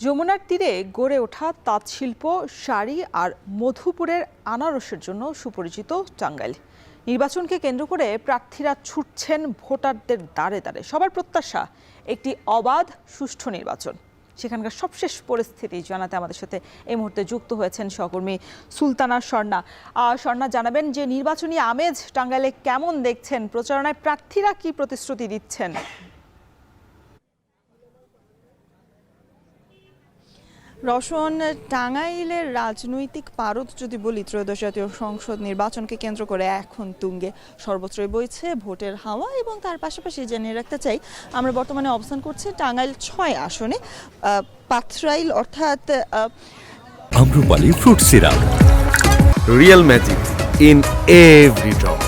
যমুনার তীরে গড়ে ওঠা তাঁতশিল্প, শাড়ি আর মধুপুরের আনারসের জন্য সুপরিচিত টাঙ্গাইল। নির্বাচনকে কেন্দ্র করে প্রার্থীরা ছুটছেন ভোটারদের দ্বারে দ্বারে। সবার প্রত্যাশা একটি অবাধ, সুষ্ঠু নির্বাচন। সেখানকার সবশেষ পরিস্থিতি জানাতে আমাদের সাথে এই মুহূর্তে যুক্ত হয়েছেন সহকর্মী সুলতানা স্বর্ণা। স্বর্ণা, জানাবেন যে নির্বাচনী আমেজ টাঙ্গাইলে কেমন দেখছেন, প্রচারণায় প্রার্থীরা কি প্রতিশ্রুতি দিচ্ছেন? রওশন, টাঙ্গাইলের রাজনৈতিক পারদ যদি বলি, ত্রয়োদশ জাতীয় সংসদ নির্বাচনকে কেন্দ্র করে এখন তুঙ্গে। সর্বত্রই বইছে ভোটের হাওয়া এবং তার পাশাপাশি জানিয়ে রাখতে চাই, আমরা বর্তমানে অবস্থান করছি টাঙ্গাইল ৬ আসনে। পাথরাইল অর্থাৎ Amrapali fruit syrup, real magic in every drop.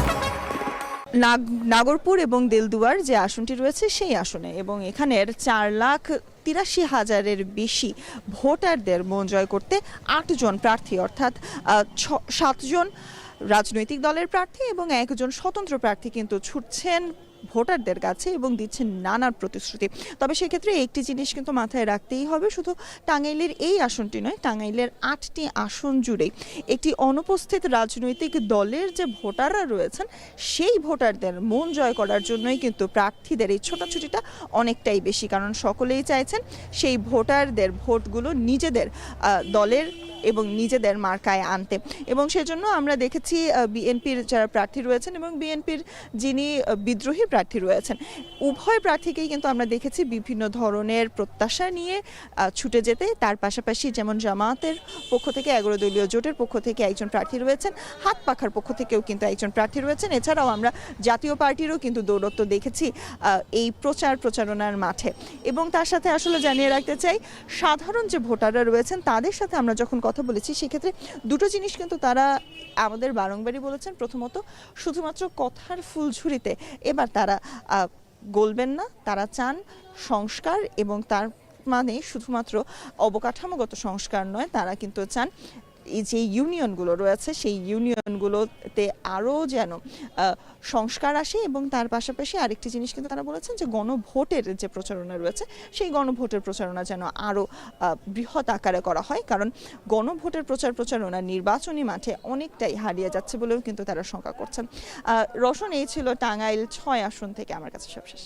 Nagarpur এবং দেলদুয়ার যে আসনটি রয়েছে সেই আসনে, এবং এখানের 4,83,000-এর বেশি ভোটারদের মন জয় করতে 8 জন প্রার্থী, অর্থাৎ 7 জন রাজনৈতিক দলের প্রার্থী এবং 1 জন স্বতন্ত্র প্রার্থী কিন্তু ছুটছেন ভোটারদের কাছে এবং দিচ্ছেন নানান প্রতিশ্রুতি। তবে সেক্ষেত্রে একটি জিনিস কিন্তু মাথায় রাখতেই হবে, শুধু টাঙ্গাইলের এই আসনটি নয়, টাঙ্গাইলের 8টি আসন জুড়েই একটি অনুপস্থিত রাজনৈতিক দলের যে ভোটাররা রয়েছেন সেই ভোটারদের মন জয় করার জন্যই কিন্তু প্রার্থীদের এই ছোটাছুটিটা অনেকটাই বেশি, কারণ সকলেই চাইছেন সেই ভোটারদের ভোটগুলো নিজেদের দলের এবং নিজেদের মার্কায় আনতে। এবং সেজন্য আমরা দেখেছি বিএনপির যারা প্রার্থী রয়েছেন এবং বিএনপির যিনি বিদ্রোহী প্রার্থী রয়েছেন, উভয় প্রার্থীকেই কিন্তু আমরা দেখেছি বিভিন্ন ধরনের প্রত্যাশা নিয়ে ছুটে যেতে। তার পাশাপাশি যেমন জামায়াতের পক্ষ থেকে, 11 দলীয় জোটের পক্ষ থেকে একজন প্রার্থী রয়েছেন, হাত পাখার পক্ষ থেকেও কিন্তু একজন প্রার্থী রয়েছেন। এছাড়াও আমরা জাতীয় পার্টিরও কিন্তু দৌরত্ব দেখেছি এই প্রচারণার মাঠে। এবং তার সাথে আসলে জানিয়ে রাখতে চাই, সাধারণ যে ভোটাররা রয়েছেন তাদের সাথে আমরা যখন কথা বলেছি সেক্ষেত্রে দুটো জিনিস কিন্তু তারা আমাদের বারংবারই বলেছেন। প্রথমত, শুধুমাত্র কথার ফুলঝুরিতে এবার তারা গলবেন না, তারা চান সংস্কার, এবং তার মানে শুধুমাত্র অবকাঠামোগত সংস্কার নয়, তারা কিন্তু চান এই যে ইউনিয়নগুলো রয়েছে সেই ইউনিয়নগুলোতে আরও যেন সংস্কার আসে। এবং তার পাশাপাশি আরেকটি জিনিস কিন্তু তারা বলেছেন যে গণভোটের যে প্রচারণা রয়েছে সেই গণভোটের প্রচারণা যেন আরও বৃহৎ আকারে করা হয়, কারণ গণভোটের প্রচারণা নির্বাচনী মাঠে অনেকটাই হারিয়ে যাচ্ছে বলেও কিন্তু তারা শঙ্কা করছেন। রওশন, এই ছিল টাঙ্গাইল ৬ আসন থেকে আমার কাছে সবশেষ।